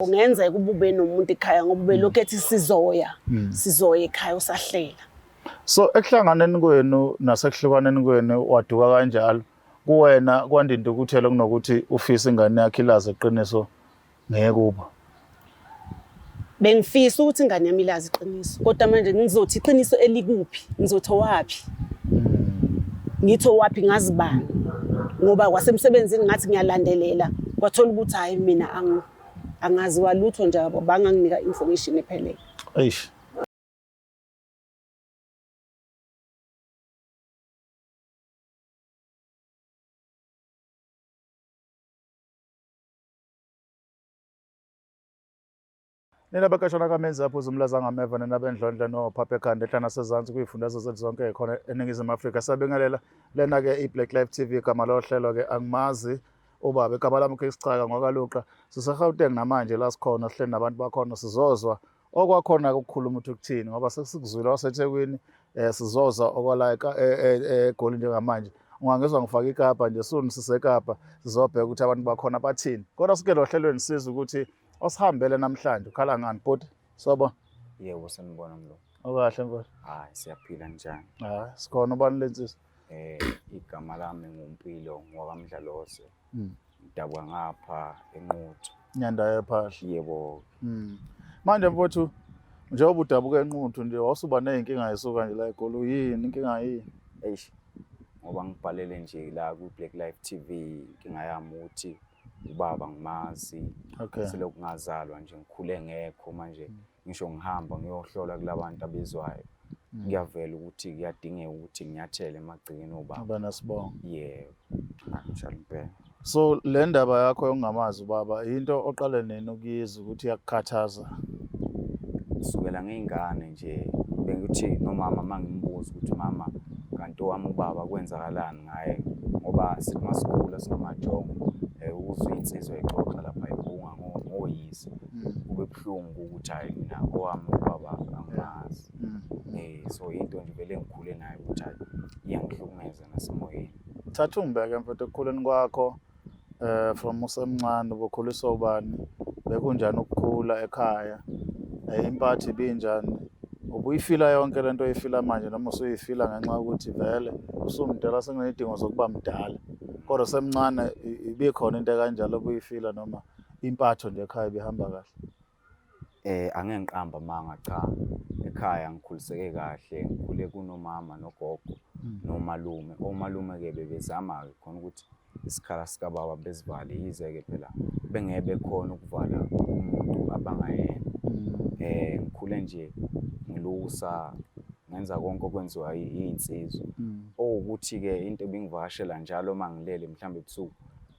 Kungenzeka ube nomuntu ekhaya ngoba ubelokhu ethi sizoya ekhaya usahlela. So ekuhlanganeni kwenu nasekuhlukaneni kwenu waduka kanjalo kuwena kwandinda ukuthela kunokuthi ufise ingane yakhe ilazi iqiniso ngeke kuba. Bengifisa ukuthi ingane yami ilazi iqiniso kodwa manje ngizothi iqiniso elikuphi ngizothi wapi. Ngitho wapi ngazibani ngoba kwasemsebenzini ngathi ngiyalandelela kwathola ukuthi hayi mina angazi walutho nje abo banganginika information ephelele. Eish. Nina bakashona kamenzi apho uzumlaza ngameva nina bendlondla noPhapha ekhanda ehlana sezantsi kuyifundazwe zethu zonke ekhona eningizimu Afrika. Siyabingelela lena ke iBlack Life TV igama lohlelo ke angimazi ubaba igama lami Sichaka ngokaluqa siseGauteng namanje la sikhona sihleli nabantu bakhona sizozwa okwakhona ukukhuluma ukuthi ukuthini ngoba sesikuzwile waseThekwini sizozwa okwala eGoli njengamanje ungangizwa ngifaka iKapa nje suni siseKapa sizobheka ukuthi abantu bakhona bathini kodwa sike lo hlelweni siza ukuthi osihambele namhlanje ukhala ngani bhuti sobo yebo sanibona mlo okahle nkosi hayi siyaphila njani hayi sikhona ubani lensisi igama lami nguMpilo ngwakamdlalose ngidabwa ngapha eNquthu Nyanda ephahla yebo manje mfowethu njengoba udabuka eNquthu nje wasuba nezinkinga esuka nje la eGoli yini inkinga yini eish ngoba ngibhalele nje la ku Black Life TV inkinga yami ukuthi ubaba ngimazi selokhu ngazalwa nje ngikhule ngekho manje ngisho ngihamba ngiyohlola kulabantu abezwayo ngiyavela ukuthi kuyadingeka ukuthi ngiyathele emagcikeni obaba abanasibongo yebo kanjalo impela. So le ndaba yakho yokungamazi ubaba into oqale nini ukuyizwa ukuthi iyakukhathaza Sukela ngeyingane nje bengithi nomama mangimbuza ukuthi mama kanti wami ubaba kwenzakalani ngaye ngoba simasikula sinamajongo uzwe insizwa exoxa lapha ebunga ngoyise kube buhlungu ukuthi hayi mina owami ubaba angimazi so into nje vele ngikhule nayo ukuthi hayi iyangihlukumeza nasemoyeni. Thatha umbeke mfethu ekukhuleni kwakho from usemncane ubukhuliswa ubani bekunjani ukukhula ekhaya impatho ibinjani ubuyifila yonke lento oyifila manje noma usuyifila ngenxa yokuthi vele usumdala senginedingo zokuba mdala kodwa semncane ibikhona into kanjalo obuyifila noma impatho nje ekhaya bihamba kahle angeke ngiqamba manga cha ekhaya ngikhuliseke kahle ngikhule kunomama nogogo nomalume omalume ke bebezama ke khona ukuthi isikhala sika baba bezivale yize ke phela bengebe khona ukuvala umuntu abangayena ngikhule nje ngilusa ngenza konke okwenziwa yinsizwa ukuthi ke into ebingivakashela njalo mangilele mhlambe ebusuku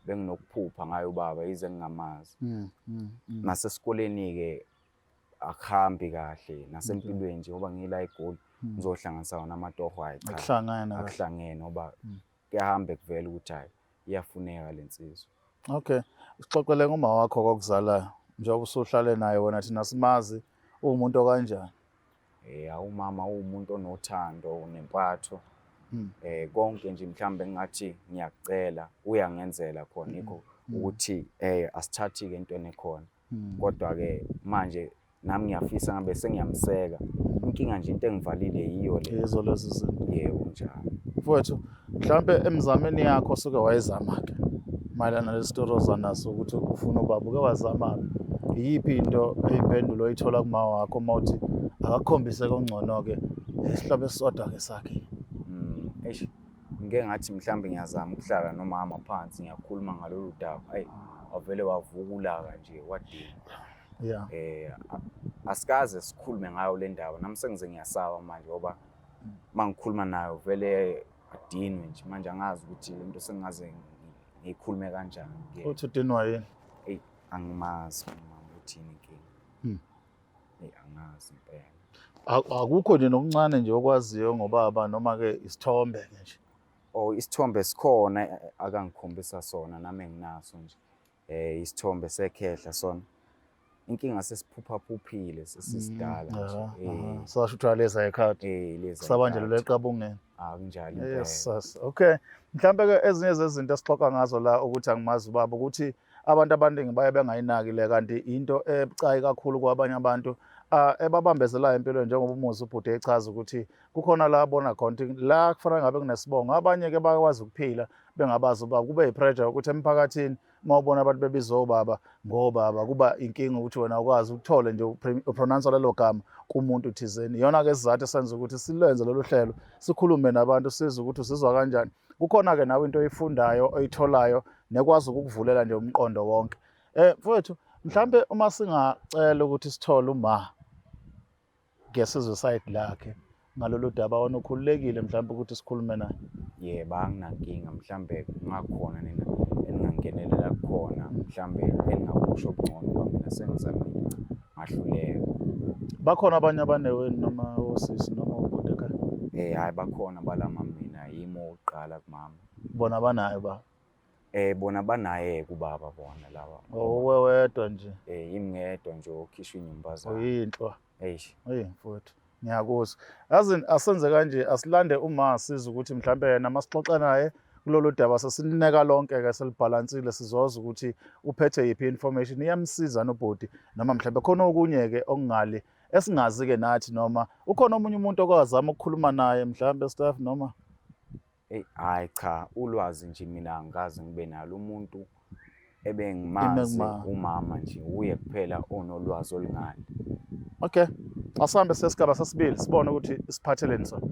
benginokuphupha ngayo baba yize ngingamazi nasesikoleni ke akuhambi kahle nasempilweni nje ngoba ngila eGoli ngizohlanganisa namatoho hayi cha akuhlangene ngoba kuyahamba kuvela ukuthi hayi iyafuneka lensizwa. Okay sixoxele ngoma wakho kokuzalayo njengoba usuhlale naye wena thina simazi umuntu kanjani awumama umuntu onothando nempatho konke nje mhlambe ngathi ngiyakucela uyangenzela khona ikho ukuthi asithathi ke intweni ekhona kodwa ke manje nami ngiyafisa ngabe sengiyamseka inkinga nje into engivalile yiyo le izo lezi zinto yebo njalo mfowethu mhlambe emzameni yakho suke wayezama ke mayelana nesitori ozanaso ukuthi ufuna ubaba uke wazama yipi into eyimpendulo oyithola kuma wakho mawuthi akakhombise kongcono ke isihlobo esisodwa ke sakhe eish ngeke ngathi mhlambe ngiyazama ukuhlala nomama phansi ngiyakhuluma ngalolu daba hayi avele wavukula nje wadinga asikaze sikhulume ngayo le ndaba nami sengize ngiyasaba manje ngoba mangikhuluma nayo vele adinwe nje manje angazi ukuthi into sengaze ngikhulume kanjani uthi udinwa yini angimazi uthini inkinga angazi impela akukho nje nokuncane nje okwaziyo ngobaba noma ke isithombe nje isithombe sikhona akangikhombisa sona nami nginaso nje isithombe sekhehla sona inkinga sesiphuphaphile sesisidala nje sasho ukuthi leza ekhadi leza sabanje leqabungene akunjalo yes okay mhlambe ke ezinye zezinto esixoxa ngazo la ukuthi angimazi ubaba ukuthi abantu abaningi baye bengayinaki le kanti into ebucayi kakhulu kwabanye abantu ebabambezelayo empilweni njengoba umuzi ubhuti echaza ukuthi kukhona la abona khona ukuthi la kufanele ngabe kunesibongo. Abanye-ke bayakwazi ukuphila bengabazi uba kube yi-pressure ukuthi emphakathini uma ubona abantu bebizwa obaba ngobaba kuba inkinga ukuthi wena ukwazi ukuthole nje upronounce lelo gama kumuntu thizeni. Iyona-ke isizathu esenza ukuthi silenze lolu hlelo sikhulume nabantu sizwe ukuthi uzizwa kanjani. Kukhona-ke nawe into oyifundayo oyitholayo nekwazi ukukuvulela nje umqondo wonke. Mfowethu, mhlambe uma singacela ukuthi sithole ngesizwe side lakhe ngalolu daba wona ukhululekile mhlambe ukuthi sikhulume naye? Yebo, anginankinga. Mhlambe kungakhona nina eningangenelela khona, mhlambe eningakusho okungcono ngoba mina sengizamile ngahluleka. Bakhona abanye abaneweni noma osisi noma ubhuti ekhaya? Hayi, bakhona balama mina yimo oqala kumama. Bona banayo ba? Bona banaye kubaba bona laba. Uwe wedwa nje? Yimi ngedwa nje okhishwa inyumbazana. Uyinhlwa. Eish. Mfowethu, ngiyakuzwa. Yazi asenze kanje, asilande uma siza ukuthi mhlambe yena masixoxa naye kulolu daba sesilineka lonke-ke selibhalansile sizoza ukuthi uphethe yiphi information iyamsiza nobhuti noma mhlambe khona okunye-ke okungale esingazi-ke nathi noma ukhona omunye umuntu okwazama ukukhuluma naye mhlambe staff noma? Hayi cha, ulwazi nje mina angikaze ngibe nalo. Umuntu ebengimazi umama nje uye kuphela onolwazi olungale. Okay, asihambe sesigaba sesibili sibone ukuthi isiphatheleni sona.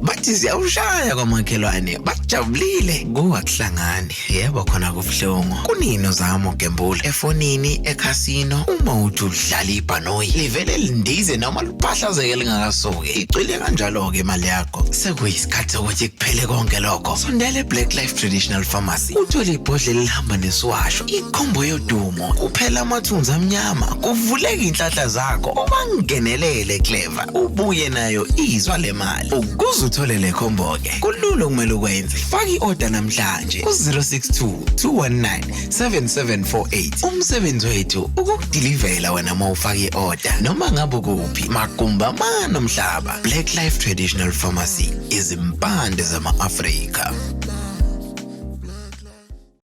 Bathi ziyawushaya kwamakhelwane bajabulile kungakuhlangani. Yebo, khona kubuhlungu. Kunini ozama ugembula efonini ekhasino uma uthi udlala ibhanoyi livele lindize noma liphahlazeke lingakasuki. Icwile kanjalo-ke imali yakho. Sekuyisikhathi sokuthi kuphele konke lokho. Sondela eBlack Life Traditional Pharmacy uthole ibhodlela elihamba nesiwasho, ikhombo yodumo, kuphela amathunzi amnyama, kuvuleka inhlahla zakho. Uma ngingenelele Clever ubuye nayo izwa lemali ukuze uthole le khombo-ke. Kulula kumele ukwenze. Faka i-order namhlanje ku-062 219 7748. Umsebenzi wethu ukukudilivela wena uma ufaka i-order noma ngabe kuphi magumba manomhlaba. Black Life Traditional Pharmacy, izimpande zama-Afrika.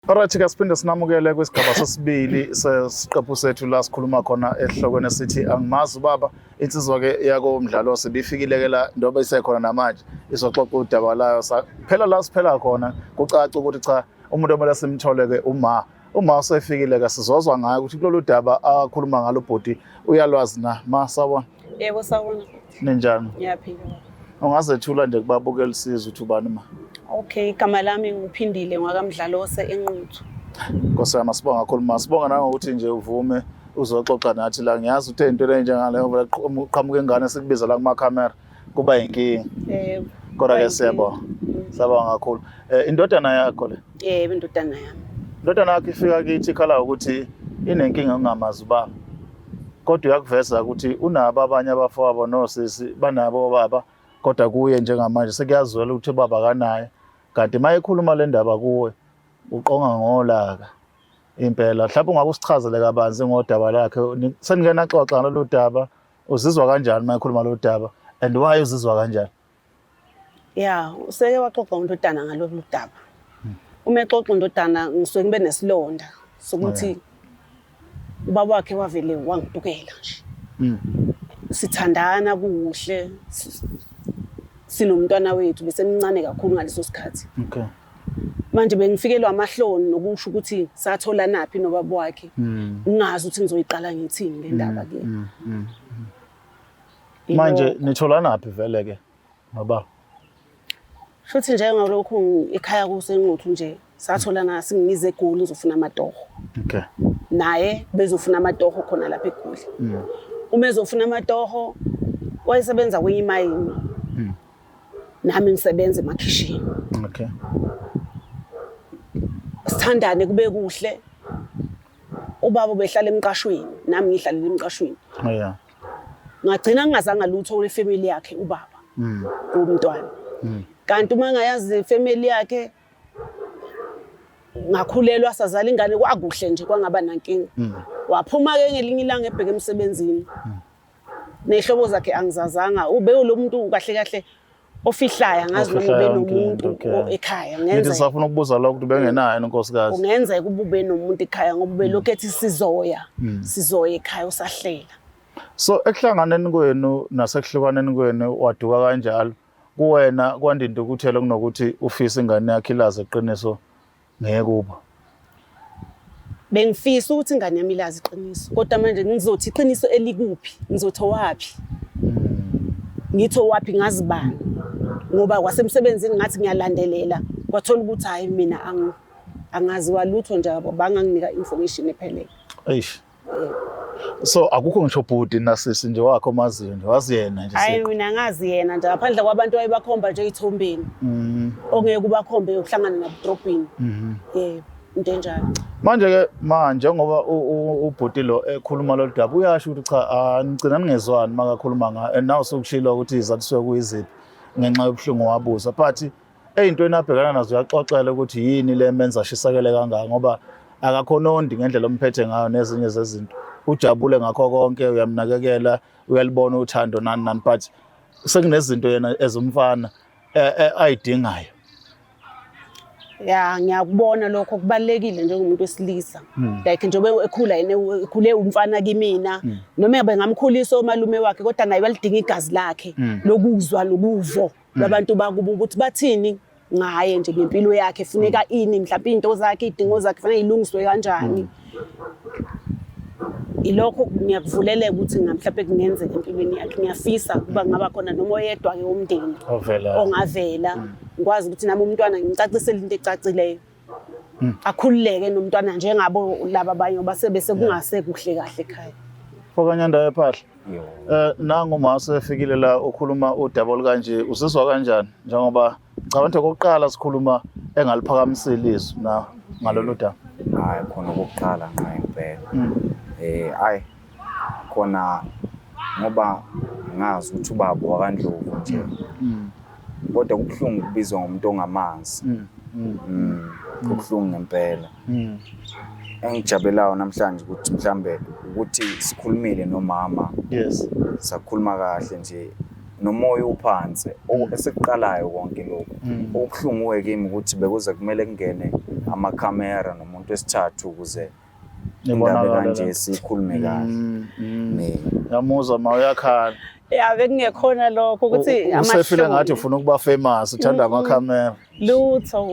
Alright-ke siphinde sinamukele kwisigaba sesibili sesiqephu sethu la sikhuluma khona esihlokweni esithi angimazi ubaba. Insizwa-ke yako Mdlalo sebifikile-ke la ndoba isekhona namanje izoxoxa udaba layo. Phela la siphela khona kucaca ukuthi cha umuntu omele simthole-ke uma usefikile-ke sizozwa ngayo ukuthi kulolu daba akhuluma ngalo bhuti uyalwazi na. Ma sawona? Yebo, sawona. Ninjani? Ngiyaphila. Ungazethula nje kubabukela isizwe ukuthi ubani ma? Okay, igama lami ngiphindile ngwakamdlalose enquthu. Nkosi yami sibonga kakhulu ma. Sibonga nangokuthi nje uvume uzoxoxa nathi la. Ngiyazi uthe into enjengaleyo ngoba uqhamuka ingane sikubiza la kumakhamera kuba inkinga. Kodwa-ke siyabonga. Siyabonga kakhulu. Indodana yakho le? Yebo, indodana yami. Indodana yakho ifika kithi ikhala ukuthi inenkinga ungamazi ubaba. Kodwa uyakuveza ukuthi unabo abanye abafowabo nosisi banabo obaba, kodwa kuye njengamanje sekuyazwela ukuthi ubaba kanaye. Kanti uma ekhuluma le ndaba kuwe uqonga ngolaka impela. Mhlawumbe ungabe usichazele kabanzi ngodaba lakhe. Seningena xoxa ngalolu daba, uzizwa kanjani uma ekhuluma lolu daba and why uzizwa kanjani? Ya, useke waxoxa undodana ngalolu daba. Uma exoxa undodana ngisuke ngibe nesilonda sokuthi ubaba wakhe wavele wangidukela nje. Sithandana kuhle, sinomntwana wethu bese mncane kakhulu ngaleso sikhathi. Okay. Manje bengifikelwa amahloni nokusho ukuthi sathola naphi nobaba wakhe. Ngingazi ukuthi ngizoyiqala ngithini le ndaba ke. Manje nithola naphi vele ke baba? Futhi njengalokho ekhaya kusenquthu nje sathola na singize eGoli uzofuna amatoho. Okay. Naye bezofuna amatoho khona lapha eGoli. Uma ezofuna amatoho wayesebenza kwenye imayini. Nami ngisebenza emakhishini. Okay. Sithandane kube kuhle. Ubaba behlala emqashweni, nami ngihlalela emqashweni. Yeah. Ngagcina ngingazange lutho ifamily yakhe ubaba. Umntwana. Kanti uma ngayazi ifamily yakhe ngakhulelwa sazala ingane kwakuhle nje kwangaba nankinga. Waphuma ke ngelinye ilanga ebheke emsebenzini. Nehlobo zakhe angizazanga ube lo muntu kahle kahle ofihlayo angazi noma ube nomuntu Okay. ekhaya Ngithi ngenza safuna ukubuza lokho ukuthi bengenayo unkosikazi. kungenzeka ube nomuntu ekhaya ngoba ubelokhu ethi sizoya ekhaya usahlela. So ekuhlanganeni kwenu nasekuhlukaneni kwenu waduka kanjalo kuwena kwandinda ukuthela kunokuthi ufise ingane yakhe ilaze iqiniso ngeke kuba. Bengifisa ukuthi ingane yami ilazi iqiniso kodwa manje ngizothi iqiniso elikuphi ngizothi wapi ngitho wapi ngazibani ngoba kwasemsebenzini ngathi ngiyalandelela kwathola ukuthi hayi mina angaziwa lutho nje banganginika information ephelele. Eish. So akukho ngisho bhuti nasisi nje wakho maziyo nje waziyena nje. Hayi mina ngazi yena nje ngaphandle kwabantu abayibakhomba nje ezithombeni. Ongeke ubakhombe ukuhlangana nabudrobhini. Yebo into enjalo. Manje ngoba ubhuti lo ekhuluma lo daba uyasho ukuthi cha ngicina ningezwani makakhuluma nga nawe sokushilo ukuthi izathu suke kuyiziphi ngenxa yobuhlungu wabuza but eyintweni abhekana nazo uyaxoxela ukuthi yini le menza ashisakele kangaka ngoba akakhonondi ngendlela omphethe ngayo nezinye zezinto ujabule ngakho konke uyamnakekela uyalibona uthando nani but sekunezinto yena ezumfana ayidingayo. Ya ngiyakubona lokho kubalekile njengomuntu wesilisa like njengoba ekhula yena ekhule umfana kimina noma bengamkhulisa omalume wakhe kodwa naye walidinga igazi lakhe lokuzwa lokuvo labantu bakuba ukuthi bathini ngaye nje ngempilo yakhe funeka ini mhlawumbe into zakhe idingo zakhe fanele ilungiswe kanjani. Ilokho ngiyakuvuleleka ukuthi mhlawumbe kungenzeka empilweni yakhe ngiyafisa kuba ngaba khona noma oyedwa ke umndeni ongavela ngikwazi ukuthi nami umntwana ngimcacisele into ecacileyo akhululeke nomntwana njengabo laba abanye basebese kungase kuhle kahle ekhaya. Fokanyanda ephahla nangu mase efikile la ukhuluma udouble kanje usizwa kanjani njengoba cabanga kokuqala sikhuluma engaliphakamisile izwi na ngalolu daba. Hayi khona kokuqala nqa impela hayi khona ngoba ngazi ukuthi ubaba wakandlovu nje kodwa kubuhlungu kubizwa ngomuntu ongamanzi kubuhlungu ngempela. Engijabulayo namhlanje ukuthi mhlambe ukuthi sikhulumile nomama sakhuluma kahle nje nomoya uphansi esekuqalayo konke lokho okubuhlungu wekimi ukuthi bekuze kumele kungene amakhamera nomuntu wesithathu ukuze indaba kanje sikhulume kahle. Yamuzwa mawuyakhala. Ya bekungekhona lokho ukuthi usefile ngathi ufuna ukuba famous uthanda amakhamera. Lutho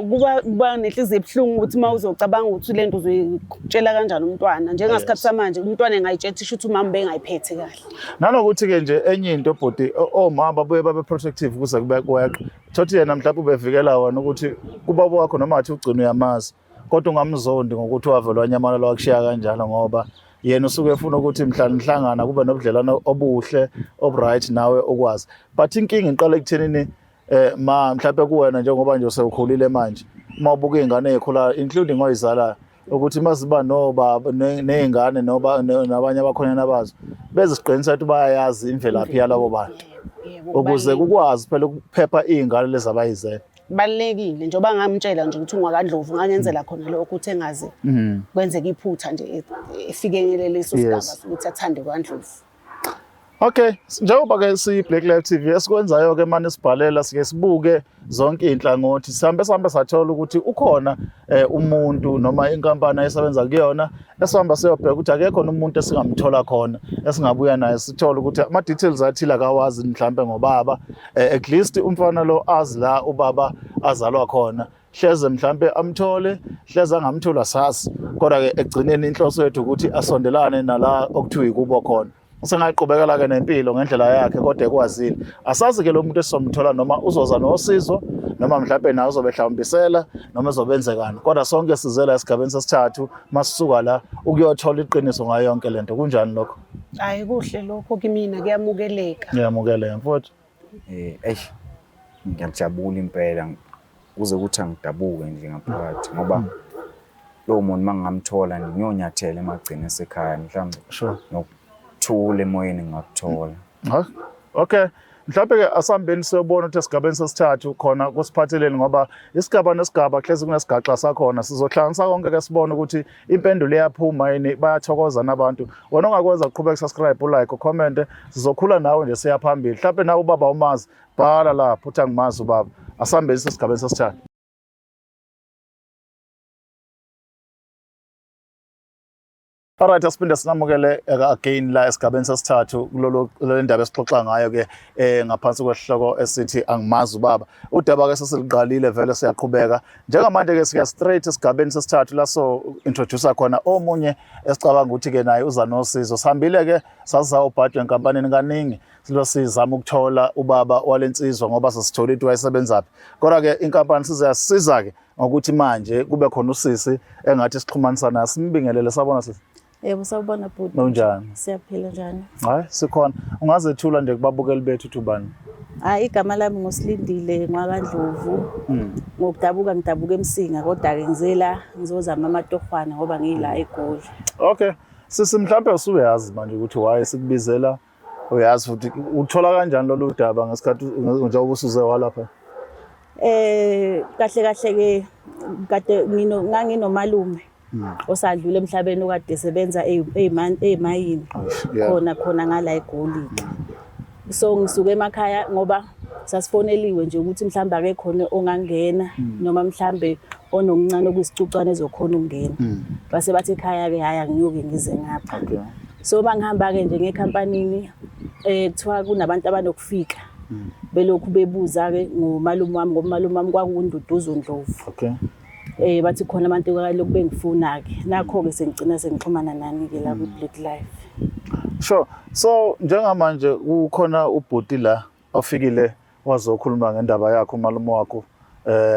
kuba nenhliziyo ebhlungu ukuthi mawuzocabanga ukuthi lento uzoyitshela kanjani umntwana njengasikhathi samanje umntwana engayitshethisha ukuthi umama bengayiphethe kahle. Nanokuthi ke nje enye into bhuti omama babuye babe protective kuze kube kweqe. Thothi yena mhlawumbe ubevikela wona ukuthi kubaba wakho noma athi ugcina uyamazi kodwa ungamzondi ngokuthi wavelwa nyamalalo wakushiya kanjalo ngoba yena usuke efuna ukuthi mhlangana kube nobudlelwano obuhle obright nawe okwazi. But inkinga iqala ekuthenini mhlawumbe kuwena njengoba nje usewukhulile manje mawubuka izingane ezikhula including oyizala ukuthi maziba nobaba nezingane nabanye abakhonyana bazo beziqinisa ukuthi bayayazi imvelaphi yalabo bantu ukuze kukwazi phela ukuphepha izingane lezi abayizela. Balekile njengoba ngamtshela nje ukuthi ungakandlovu ngangenzela khona lokho ukuthi engazi kwenzeka iphutha nje efikelele leso sigaba ukuthi athande kwaNdlovu. Okay, njengoba ke si-Black Live TV esikwenzayo ke manje sibhalela sike sibuke zonke inhlangothi sihambe sathola ukuthi ukhona umuntu noma inkampani esebenza kuyona esihamba siyobheka ukuthi akekho umuntu esingamthola khona esingabuya naye sithola ukuthi ama details athila kawazi mhlambe ngobaba at least umfana lo azi la ubaba azalwa khona hleze mhlambe amthole hleze angamthola sasi kodwa ke egcineni inhloso yethu ukuthi asondelane nala okuthiwa ikubo khona. Usengaqhubekela ke nempilo ngendlela yakhe kodwa ekwazile asazi ke lo muntu esizomthola noma uzoza nosizo noma mhlawumbe nawe uzobe hlawumbisela noma ezobenzekani kodwa sonke sizela esigabeni sesithathu masisuka la ukuyothola iqiniso ngayo yonke lento kunjani lokho? Hayi kuhle lokho kimina kuyamukeleka. Ngiyamukeleka mfowethu. Ngiyajabula impela kuze ukuthi angidabuke nje ngaphakathi ngoba lo muntu mangamthola ngiyonyathela emagcina esekhaya mhlawumbe Sure. thule emoyeni ngakuthola. Okay. Mhlawumbe ke asihambeni siyobona ukuthi esigabeni sesithathu khona kusiphatheleni ngoba isigaba nesigaba hlezi kunesigaxa sakhona sizohlanganisa konke ke sibone ukuthi impendulo iyaphuma yini bayathokoza nabantu. Wena ongakwenza uqhubeka subscribe ulike ucomment sizokhula nawe nje siya phambili. Mhlawumbe nawe ubaba umazi bhala lapho uthi angimazi ubaba. Asihambeni sesigabeni sesithathu. Alright, asipinde sinamukele again la esigabeni sesithathu kulolu ndaba esixoxa ngayo ke ngaphansi kwesihloko esithi angimazi ubaba. Udaba ke sesiliqalile vele siyaqhubeka. Njengamanje ke siya straight esigabeni sesithathu la so introduce khona omunye esicabanga ukuthi ke naye uza nosizo. Sihambile ke sasiza ubhadwe enkampanini kaningi silosizama ukuthola ubaba walensizwa ngoba sesithola into wayesebenzaphi. Kodwa ke inkampani sizasiza ke ngokuthi manje kube khona usisi engathi sixhumanisa naye simbingelele sabona sisi. Yebo sawubona bhuti. Unjani? Siyaphila njani? Hayi sikhona. Ungazethula nje kubabukeli bethu uthubani. Hayi igama lami ngosilindile ngwakandlovu. Ngokudabuka ngidabuka eMsinga kodwa ke ngizela ngizozama amatohwana ngoba ngila eGoli. Okay. Sisi mhlawumbe usuyazi manje ukuthi why sikubizela uyazi futhi uthola kanjani lolu daba ngesikhathi njengoba usuze walapha. Kahle ke kade nginomalume osadlula emhlabeni okade sebenza emayini khona ngala eGoli. So ngisuke emakhaya ngoba sasifoneliwe nje ukuthi mhlamba ake khona ongangena noma mhlambe onomncane okuyisicucwane ezokhona ukungena. Base bathi ekhaya ke haya ngiyoke ngize ngapha. So bangihamba ke nje ngekhampanini kuthiwa kunabantu abanokufika. Belokhu bebuza ke ngomalume wami ngoba umalume wami kwakunduduzo Ndlovu. Okay. Bathi khona abantu lokhu bengifuna ke nakho ke sengicina sengixhumana nani ke la ku Black Life. Sure. So njengamanje ukhona ubhuti la ofikile wazokhuluma ngendaba yakhe umalume wakho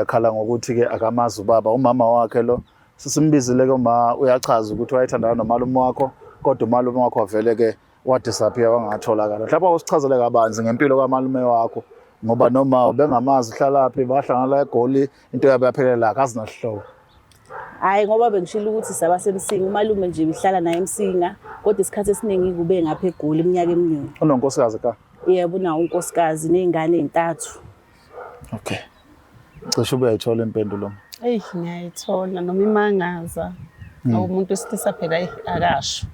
khala ngokuthi ke akamazi ubaba umama wakhe lo sisimbizile ke uma uyachaza ukuthi wayethandana nomalume wakho kodwa umalume wakho wavele ke wadisappear wangatholakala. Lapha usichazele kabanzi ngempilo kamalume wakho ngoba noma ubengamazi hlalaphi bahlangana la eGoli into yabe yaphelela la kazinahlobo. Hayi ngoba bengishilo ukuthi sabasemsinga umalume nje bihlala naye eMsinga kodwa isikhathi esiningi kube ngapha eGoli iminyaka eminingi. Unonkosikazi ka? Yebo unawo unkosikazi nezingane ezintathu. Okay. Cishe uyayithola impendulo. Ngiyayithola noma imangaza. Umuntu wesilisa phela akasho.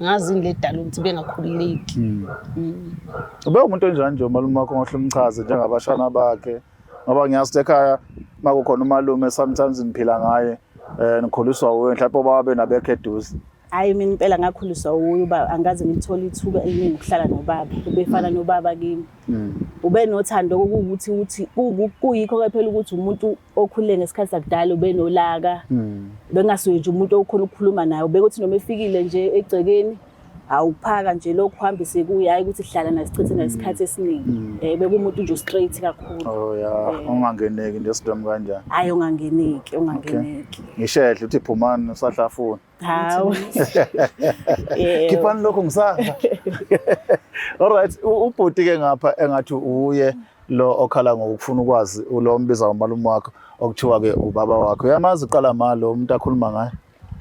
Ngazi le dala ukuthi bengakhululeki. Ube umuntu onjani nje umalume wakho ngohle umchaze njengabashana bakhe ngoba ngiyazi ekhaya makukhona umalume sometimes niphila ngaye nikhuliswa uwe mhlawumbe babe nabekho eduze. Hayi mina impela ngakhuliswa uye uba angaze ngithola ithuba eliningi ukuhlala nobaba ubefana nobaba kimi. Ube nothando ukuthi kuyikho ke phela ukuthi umuntu okhulile ngesikhathi sakudala ube nolaka. Bengasuye nje umuntu okhona ukukhuluma naye bekuthi noma efikile nje egcekeni awuphaka nje lokho uhambise kuye hayi ukuthi hlala nasichithe nesikhathi esiningi. Bekumuntu nje straight kakhulu. Oh yeah, ungangeneki nje sidom kanjani? Hayi ungangeneki. Ngishehle uthi phumani usahlafuna. Hawu. Kiphani lokho ngisanga. Alright, ubhuti ke ngapha engathi uye lo okhala ngokufuna ukwazi lo mbiza umalume wakho okuthiwa ke ubaba wakho. Uyamazi uqala malo umuntu akhuluma ngaye.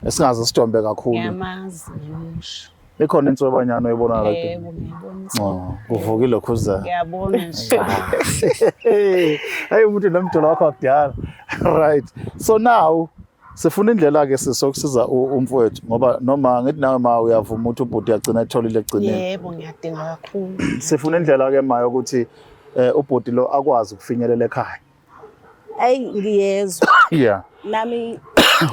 Esingaze sidombe kakhulu. Ngiyamazi ngisho. Ikhona into abanyana oyibona la. Yebo ngiyabona. Kuvukile khuza. Ngiyabona nje. Hayi umuntu nomdolo wakho akudala. Right. So now sifuna indlela ke sisokusiza umfowethu ngoba noma ngithi nawe ma uyavuma ukuthi ubhuti yagcina etholile egcineni. Yebo ngiyadinga kakhulu. Sifuna indlela ke mayo ukuthi ubhuti lo akwazi ukufinyelela ekhaya. Hayi ngiyezwa. Yeah. Nami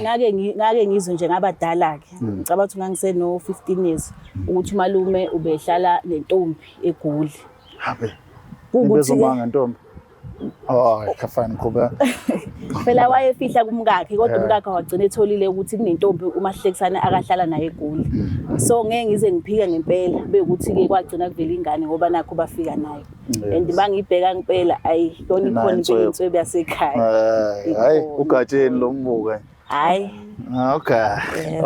ngake ngizwe nje ngabadala ke. Ngicabanga ukuthi ngangiseno 15 years ukuthi umalume ubehlala nentombi eGoli. Habe. Ukuthi bezomanga ntombi. Oh, kafani kuba. Phela wayefihla kumkakhe kodwa umkakhe wagcina etholile ukuthi kunentombi umahlekisana akahlala naye eGoli. So ngeke ngize ngiphike ngempela bekuthi ke kwagcina kuvela ingane ngoba nakho bafika nayo. And bangibheka ngempela ayi yona ikhona inswebu yasekhaya. Hayi ugatsheni lombuka. Hayi. Okay.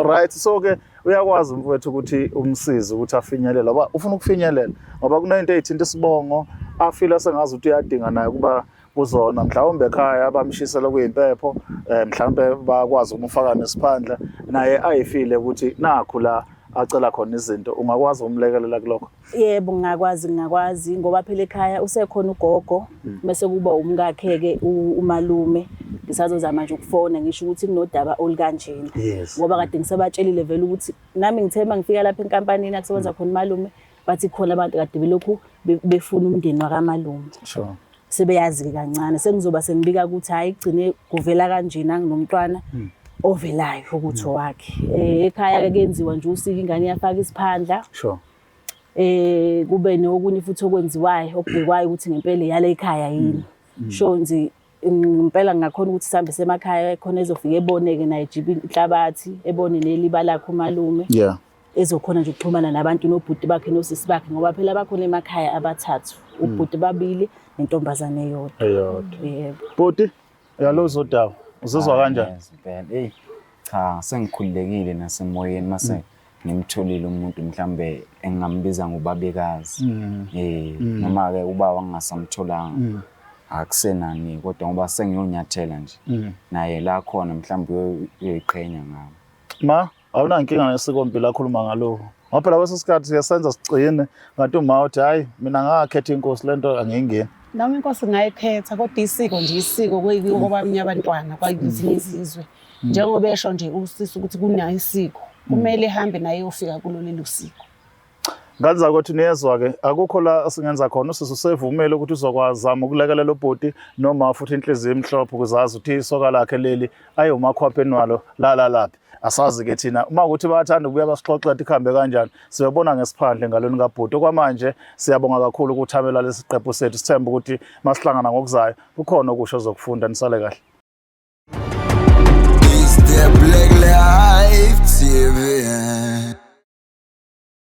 Right, so ke uyakwazi mfowethu ukuthi umsize ukuthi afinyelela ngoba ufuna ukufinyelela ngoba kunento ezithinta isibongo afila sengazi ukuthi uyadinga naye kuba kuzona mhlawumbe ekhaya abamshisela kuyimpepho mhlawumbe bakwazi ukumfaka nesiphandla naye ayifile ukuthi nakho la acela khona izinto ungakwazi umlekelela kulokho? Yebo ngingakwazi ngoba phela ekhaya usekhona ugogo bese kuba umkakhe-ke umalume ngisazozama nje ukufona ngisho ukuthi kunodaba olukanjena ngoba kade ngisabatshelile vele ukuthi nami ngithe mangifika lapha enkampanini akusebenza khona umalume bathi khona abantu kade belokhu befuna umndeni wakamalume. Sure. Sebeyazi-ke kancane sengizoba sengibika ukuthi hayi kugcine kuvela kanjena nginomntwana ovelayo ukuthi wakhe. Ekhaya-ke kuyenziwa nje usika ingane iyafaka isiphandla. Sure. Kube nokunye futhi okwenziwayo okubhekwayo ukuthi ngempela yale ekhaya yini. Sho nje ngempela ngakhona ukuthi sihambe semakhaya khona ezofika eboneke naye jibe inhlabathi ebone neliba lakhe umalume. Yeah. Ezokhona nje ukuxhumana nabantu nobhuti bakhe nosisi bakhe ngoba phela bakhona emakhaya abathathu ubhuti babili nentombazane eyodwa. Yebo. Bhuti uyaloza udawu uzizwa kanjani? Hey cha sengikhululekile nasemoyeni mase ngimtholile umuntu mhlambe engambiza ngobabekazi. Noma ke ubaba ngingasamtholanga akusenani kodwa ngoba sengiyonyathela nje naye la khona mhlambe uyoyiqhenya ngami. Ma awunankinga nesikompilo akhuluma ngalokho ngoba phela kwesikhathi siyasenza sigcine ngathi uma uthi hayi mina ngakhetha inkosi lento angiyingeni. Nami inkosi ngayikhetha kodwa isiko nje isiko kwabanye abantwana kwayithi izizwe njengoba esho nje usisi ukuthi kunayo isiko kumele ehambe naye uyofika kulo lelo siko. Ngani zakuthi niyezwa-ke akukho la singenza khona usisi usevumile ukuthi uzokwazama ukulekelela ubhuti noma futhi inhliziyo emhlophe ukuzazi ukuthi isoka lakhe leli ayomakhwapheni walo laphi. Asazi-ke thina uma ukuthi bayathanda ukubuya basixoxela ikhambe kanjani siyobona ngesiphandle ngalweni kabhuti. Okwamanje siyabonga kakhulu ukuthamela lesi siqephu sethu sithemba ukuthi masihlangana ngokuzayo kukhona okusho ozokufunda nisale kahle. It's the Black Life TV.